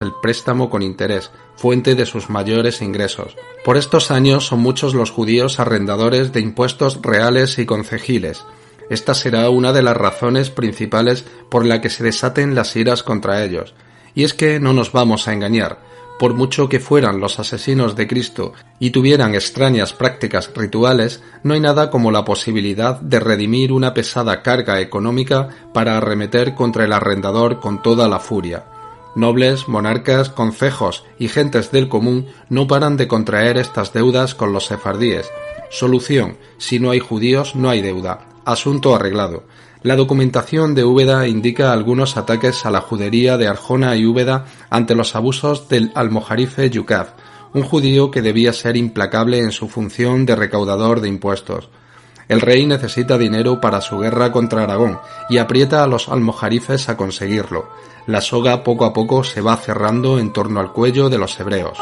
el préstamo con interés, fuente de sus mayores ingresos. Por estos años son muchos los judíos arrendadores de impuestos reales y concejiles. Esta será una de las razones principales por la que se desaten las iras contra ellos. Y es que no nos vamos a engañar, por mucho que fueran los asesinos de Cristo y tuvieran extrañas prácticas rituales, no hay nada como la posibilidad de redimir una pesada carga económica para arremeter contra el arrendador con toda la furia. Nobles, monarcas, concejos y gentes del común no paran de contraer estas deudas con los sefardíes. Solución: si no hay judíos, no hay deuda. Asunto arreglado. La documentación de Úbeda indica algunos ataques a la judería de Arjona y Úbeda ante los abusos del almojarife Yukaf, un judío que debía ser implacable en su función de recaudador de impuestos. El rey necesita dinero para su guerra contra Aragón y aprieta a los almojarifes a conseguirlo. La soga poco a poco se va cerrando en torno al cuello de los hebreos.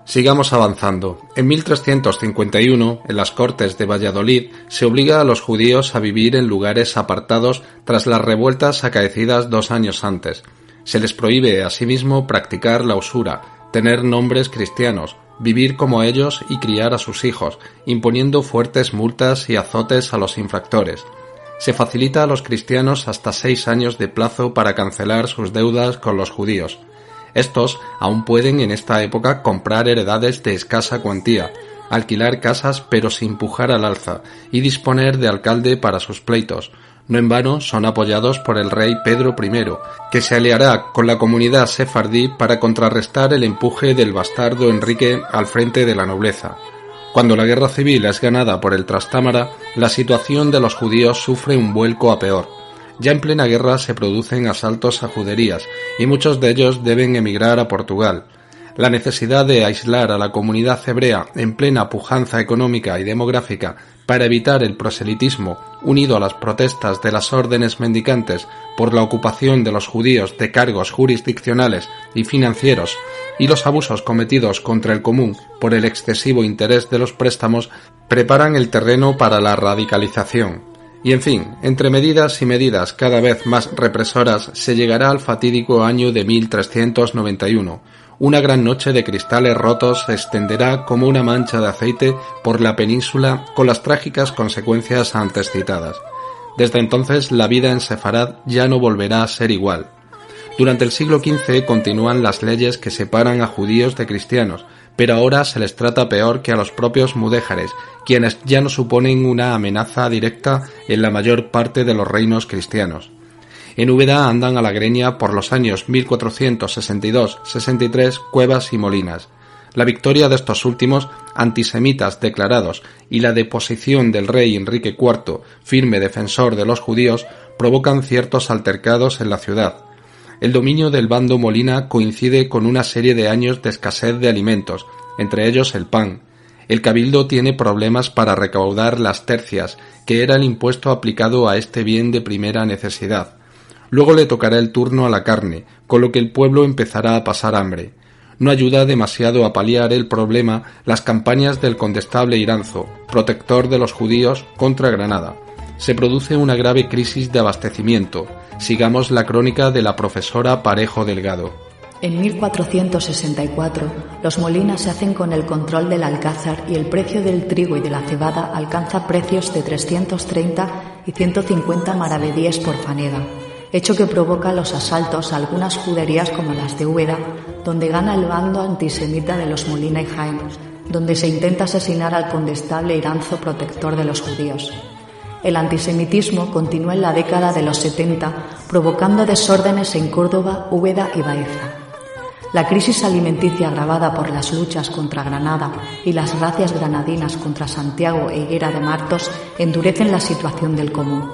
Sigamos avanzando. En 1351, en las Cortes de Valladolid, se obliga a los judíos a vivir en lugares apartados tras las revueltas acaecidas 2 años antes. Se les prohíbe asimismo practicar la usura, tener nombres cristianos, vivir como ellos y criar a sus hijos, imponiendo fuertes multas y azotes a los infractores. Se facilita a los cristianos hasta 6 años de plazo para cancelar sus deudas con los judíos. Estos aún pueden en esta época comprar heredades de escasa cuantía, alquilar casas pero sin pujar al alza y disponer de alcalde para sus pleitos. No en vano son apoyados por el rey Pedro I, que se aliará con la comunidad sefardí para contrarrestar el empuje del bastardo Enrique al frente de la nobleza. Cuando la guerra civil es ganada por el Trastámara, la situación de los judíos sufre un vuelco a peor. Ya en plena guerra se producen asaltos a juderías y muchos de ellos deben emigrar a Portugal. La necesidad de aislar a la comunidad hebrea en plena pujanza económica y demográfica para evitar el proselitismo, unido a las protestas de las órdenes mendicantes por la ocupación de los judíos de cargos jurisdiccionales y financieros, y los abusos cometidos contra el común por el excesivo interés de los préstamos, preparan el terreno para la radicalización. Y en fin, entre medidas y medidas cada vez más represoras, se llegará al fatídico año de 1391. Una gran noche de cristales rotos se extenderá como una mancha de aceite por la península con las trágicas consecuencias antes citadas. Desde entonces la vida en Sefarad ya no volverá a ser igual. Durante el siglo XV continúan las leyes que separan a judíos de cristianos, pero ahora se les trata peor que a los propios mudéjares, quienes ya no suponen una amenaza directa en la mayor parte de los reinos cristianos. En Úbeda andan a la greña por los años 1462-63 Cuevas y Molinas. La victoria de estos últimos, antisemitas declarados, y la deposición del rey Enrique IV, firme defensor de los judíos, provocan ciertos altercados en la ciudad. El dominio del bando Molina coincide con una serie de años de escasez de alimentos, entre ellos el pan. El cabildo tiene problemas para recaudar las tercias, que era el impuesto aplicado a este bien de primera necesidad. Luego le tocará el turno a la carne, con lo que el pueblo empezará a pasar hambre. No ayuda demasiado a paliar el problema las campañas del condestable Iranzo, protector de los judíos, contra Granada. Se produce una grave crisis de abastecimiento. Sigamos la crónica de la profesora Parejo Delgado. En 1464, los Molinas se hacen con el control del Alcázar y el precio del trigo y de la cebada alcanza precios de 330 y 150 maravedíes por fanega, hecho que provoca los asaltos a algunas juderías como las de Úbeda, donde gana el bando antisemita de los Molina y Jaén, donde se intenta asesinar al condestable Iranzo, protector de los judíos. El antisemitismo continúa en la década de los 70, provocando desórdenes en Córdoba, Úbeda y Baeza. La crisis alimenticia agravada por las luchas contra Granada y las racias granadinas contra Santiago e Higuera de Martos endurecen la situación del común.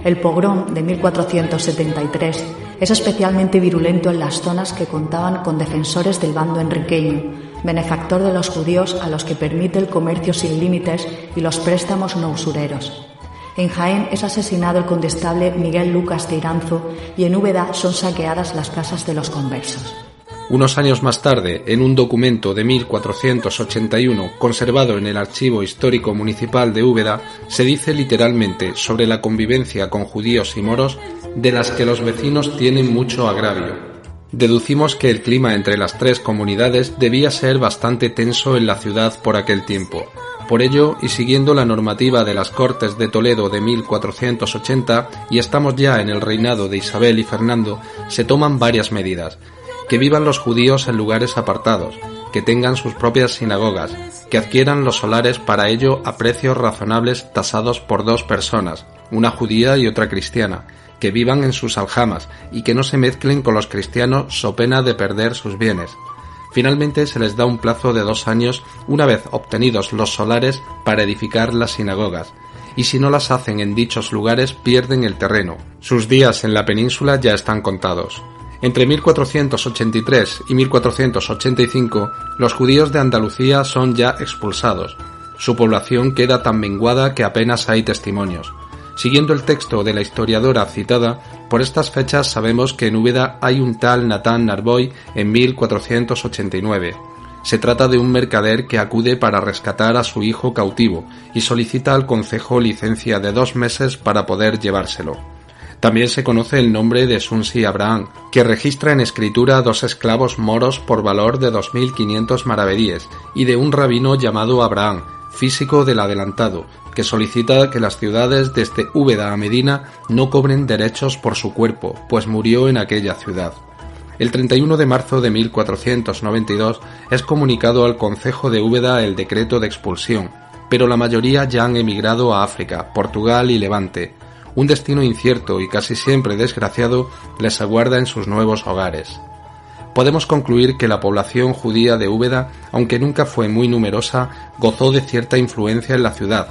El pogrom de 1473 es especialmente virulento en las zonas que contaban con defensores del bando enriqueño, benefactor de los judíos a los que permite el comercio sin límites y los préstamos no usureros. En Jaén es asesinado el condestable Miguel Lucas de Iranzo y en Úbeda son saqueadas las casas de los conversos. Unos años más tarde, en un documento de 1481 conservado en el Archivo Histórico Municipal de Úbeda, se dice literalmente sobre la convivencia con judíos y moros, de las que los vecinos tienen mucho agravio. Deducimos que el clima entre las tres comunidades debía ser bastante tenso en la ciudad por aquel tiempo. Por ello, y siguiendo la normativa de las Cortes de Toledo de 1480, y estamos ya en el reinado de Isabel y Fernando, se toman varias medidas. Que vivan los judíos en lugares apartados, que tengan sus propias sinagogas, que adquieran los solares para ello a precios razonables tasados por 2 personas, una judía y otra cristiana, que vivan en sus aljamas y que no se mezclen con los cristianos so pena de perder sus bienes. Finalmente se les da un plazo de 2 años una vez obtenidos los solares para edificar las sinagogas, y si no las hacen en dichos lugares pierden el terreno. Sus días en la península ya están contados. Entre 1483 y 1485, los judíos de Andalucía son ya expulsados. Su población queda tan menguada que apenas hay testimonios. Siguiendo el texto de la historiadora citada, por estas fechas sabemos que en Úbeda hay un tal Natán Narboy en 1489. Se trata de un mercader que acude para rescatar a su hijo cautivo y solicita al concejo licencia de 2 meses para poder llevárselo. También se conoce el nombre de Sunsi Abraham, que registra en escritura 2 esclavos moros por valor de 2.500 maravedíes, y de un rabino llamado Abraham, físico del adelantado, que solicita que las ciudades desde Úbeda a Medina no cobren derechos por su cuerpo, pues murió en aquella ciudad. El 31 de marzo de 1492 es comunicado al concejo de Úbeda el decreto de expulsión, pero la mayoría ya han emigrado a África, Portugal y Levante. Un destino incierto y casi siempre desgraciado les aguarda en sus nuevos hogares. Podemos concluir que la población judía de Úbeda, aunque nunca fue muy numerosa, gozó de cierta influencia en la ciudad,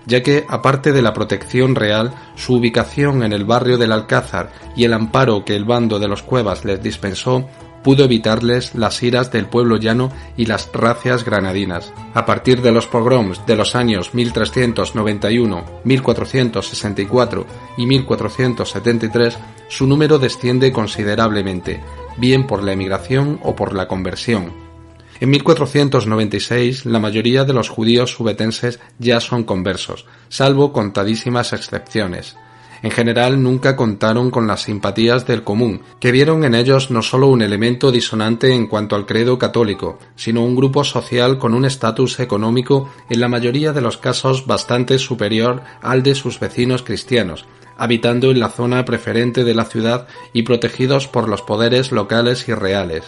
ya que, aparte de la protección real, su ubicación en el barrio del Alcázar y el amparo que el bando de los Cuevas les dispensó, pudo evitarles las iras del pueblo llano y las racias granadinas. A partir de los pogroms de los años 1391, 1464 y 1473, su número desciende considerablemente, bien por la emigración o por la conversión. En 1496, la mayoría de los judíos ubetenses ya son conversos, salvo contadísimas excepciones. En general nunca contaron con las simpatías del común, que vieron en ellos no solo un elemento disonante en cuanto al credo católico, sino un grupo social con un estatus económico en la mayoría de los casos bastante superior al de sus vecinos cristianos, habitando en la zona preferente de la ciudad y protegidos por los poderes locales y reales.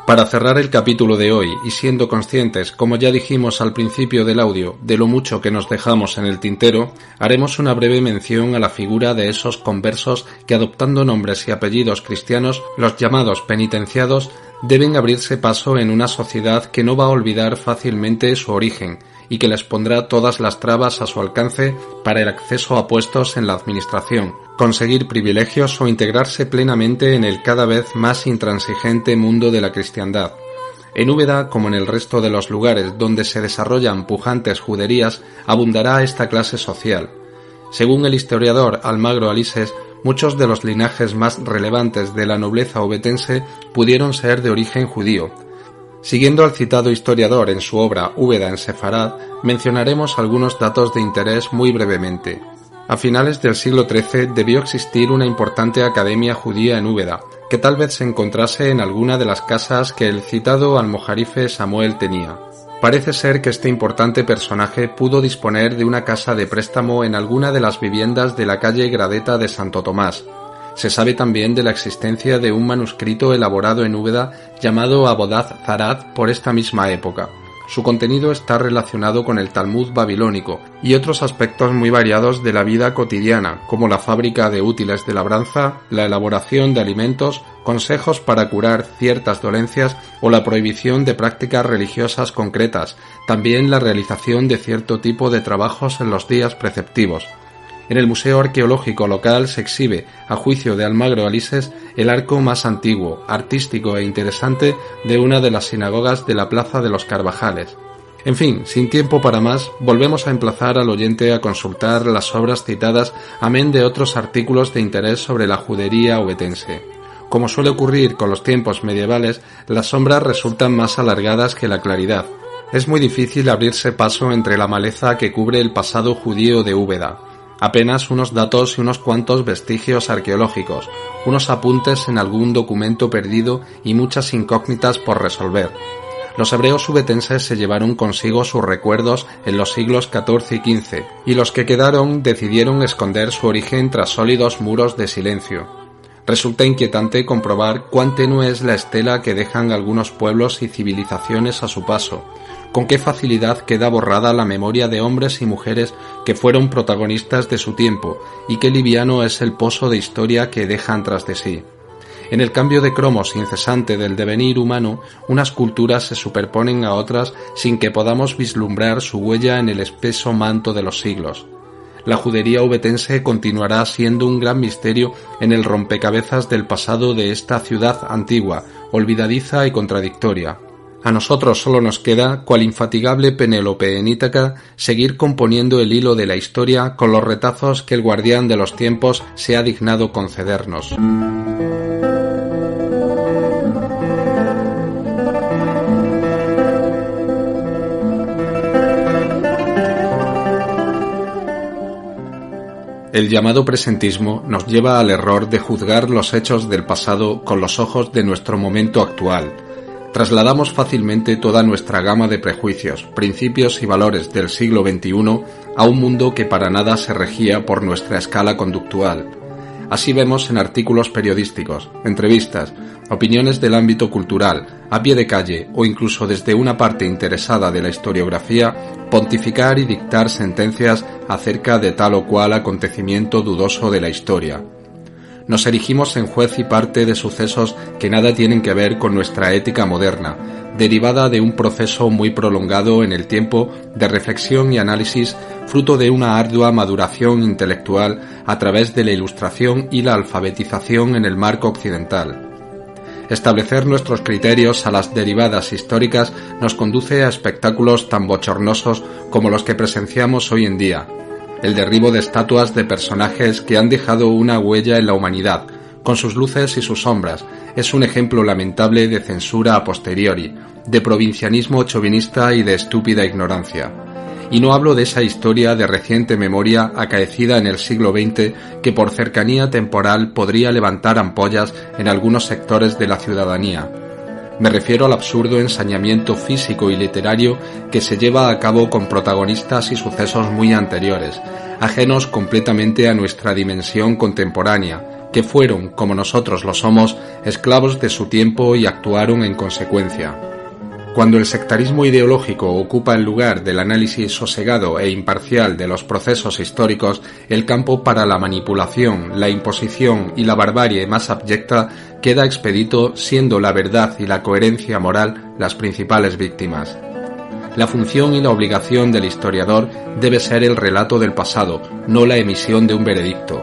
Para cerrar el capítulo de hoy, y siendo conscientes, como ya dijimos al principio del audio, de lo mucho que nos dejamos en el tintero, haremos una breve mención a la figura de esos conversos que, adoptando nombres y apellidos cristianos, los llamados penitenciados, deben abrirse paso en una sociedad que no va a olvidar fácilmente su origen y que les pondrá todas las trabas a su alcance para el acceso a puestos en la administración, conseguir privilegios o integrarse plenamente en el cada vez más intransigente mundo de la cristiandad. En Úbeda, como en el resto de los lugares donde se desarrollan pujantes juderías, abundará esta clase social. Según el historiador Almagro Alises, muchos de los linajes más relevantes de la nobleza obetense pudieron ser de origen judío. Siguiendo al citado historiador en su obra Úbeda en Sefarad, mencionaremos algunos datos de interés muy brevemente. A finales del siglo XIII debió existir una importante academia judía en Úbeda, que tal vez se encontrase en alguna de las casas que el citado almojarife Samuel tenía. Parece ser que este importante personaje pudo disponer de una casa de préstamo en alguna de las viviendas de la calle Gradeta de Santo Tomás. Se sabe también de la existencia de un manuscrito elaborado en Úbeda llamado Abodaz Zarat por esta misma época. Su contenido está relacionado con el Talmud babilónico y otros aspectos muy variados de la vida cotidiana, como la fábrica de útiles de labranza, la elaboración de alimentos, consejos para curar ciertas dolencias o la prohibición de prácticas religiosas concretas, también la realización de cierto tipo de trabajos en los días preceptivos. En el Museo Arqueológico local se exhibe, a juicio de Almagro Alises, el arco más antiguo, artístico e interesante de una de las sinagogas de la Plaza de los Carvajales. En fin, sin tiempo para más, volvemos a emplazar al oyente a consultar las obras citadas, amén de otros artículos de interés sobre la judería ovetense. Como suele ocurrir con los tiempos medievales, las sombras resultan más alargadas que la claridad. Es muy difícil abrirse paso entre la maleza que cubre el pasado judío de Úbeda. Apenas unos datos y unos cuantos vestigios arqueológicos, unos apuntes en algún documento perdido y muchas incógnitas por resolver. Los hebreos ubetenses se llevaron consigo sus recuerdos en los siglos XIV y XV, y los que quedaron decidieron esconder su origen tras sólidos muros de silencio. Resulta inquietante comprobar cuán tenue es la estela que dejan algunos pueblos y civilizaciones a su paso, con qué facilidad queda borrada la memoria de hombres y mujeres que fueron protagonistas de su tiempo, y qué liviano es el pozo de historia que dejan tras de sí. En el cambio de cromos incesante del devenir humano, unas culturas se superponen a otras sin que podamos vislumbrar su huella en el espeso manto de los siglos. La judería ubetense continuará siendo un gran misterio en el rompecabezas del pasado de esta ciudad antigua, olvidadiza y contradictoria. A nosotros solo nos queda, cual infatigable Penélope en Ítaca, seguir componiendo el hilo de la historia con los retazos que el guardián de los tiempos se ha dignado concedernos. El llamado presentismo nos lleva al error de juzgar los hechos del pasado con los ojos de nuestro momento actual. Trasladamos fácilmente toda nuestra gama de prejuicios, principios y valores del siglo XXI a un mundo que para nada se regía por nuestra escala conductual. Así vemos en artículos periodísticos, entrevistas, opiniones del ámbito cultural, a pie de calle o incluso desde una parte interesada de la historiografía, pontificar y dictar sentencias acerca de tal o cual acontecimiento dudoso de la historia. Nos erigimos en juez y parte de sucesos que nada tienen que ver con nuestra ética moderna, derivada de un proceso muy prolongado en el tiempo de reflexión y análisis, fruto de una ardua maduración intelectual a través de la ilustración y la alfabetización en el marco occidental. Establecer nuestros criterios a las derivadas históricas nos conduce a espectáculos tan bochornosos como los que presenciamos hoy en día. El derribo de estatuas de personajes que han dejado una huella en la humanidad, con sus luces y sus sombras, es un ejemplo lamentable de censura a posteriori, de provincianismo chauvinista y de estúpida ignorancia. Y no hablo de esa historia de reciente memoria acaecida en el siglo XX que por cercanía temporal podría levantar ampollas en algunos sectores de la ciudadanía. Me refiero al absurdo ensañamiento físico y literario que se lleva a cabo con protagonistas y sucesos muy anteriores, ajenos completamente a nuestra dimensión contemporánea, que fueron, como nosotros lo somos, esclavos de su tiempo y actuaron en consecuencia. Cuando el sectarismo ideológico ocupa el lugar del análisis sosegado e imparcial de los procesos históricos, el campo para la manipulación, la imposición y la barbarie más abyecta queda expedito, siendo la verdad y la coherencia moral las principales víctimas. La función y la obligación del historiador debe ser el relato del pasado, no la emisión de un veredicto.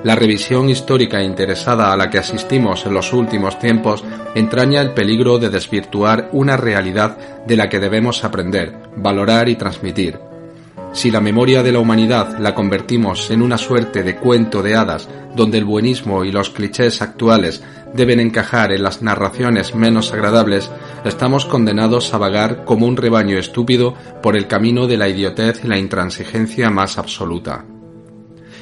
La revisión histórica interesada a la que asistimos en los últimos tiempos entraña el peligro de desvirtuar una realidad de la que debemos aprender, valorar y transmitir. Si la memoria de la humanidad la convertimos en una suerte de cuento de hadas donde el buenismo y los clichés actuales deben encajar en las narraciones menos agradables, estamos condenados a vagar como un rebaño estúpido por el camino de la idiotez y la intransigencia más absoluta.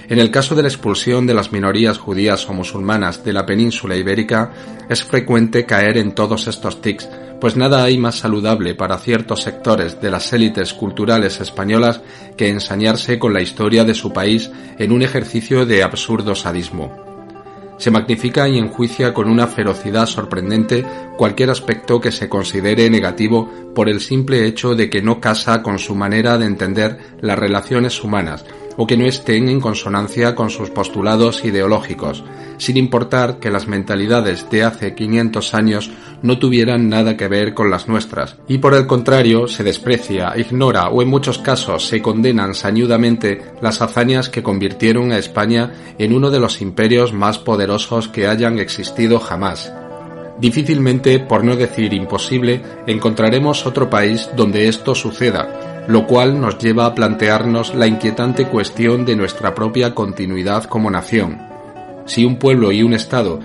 En el caso de la expulsión de las minorías judías o musulmanas de la península ibérica, es frecuente caer en todos estos tics, pues nada hay más saludable para ciertos sectores de las élites culturales españolas que ensañarse con la historia de su país en un ejercicio de absurdo sadismo. Se magnifica y enjuicia con una ferocidad sorprendente cualquier aspecto que se considere negativo por el simple hecho de que no casa con su manera de entender las relaciones humanas o que no estén en consonancia con sus postulados ideológicos, sin importar que las mentalidades de hace 500 años no tuvieran nada que ver con las nuestras, y por el contrario se desprecia, ignora o en muchos casos se condenan sañudamente las hazañas que convirtieron a España en uno de los imperios más poderosos que hayan existido jamás. Difícilmente, por no decir imposible, encontraremos otro país donde esto suceda, lo cual nos lleva a plantearnos la inquietante cuestión de nuestra propia continuidad como nación. Si un pueblo y un Estado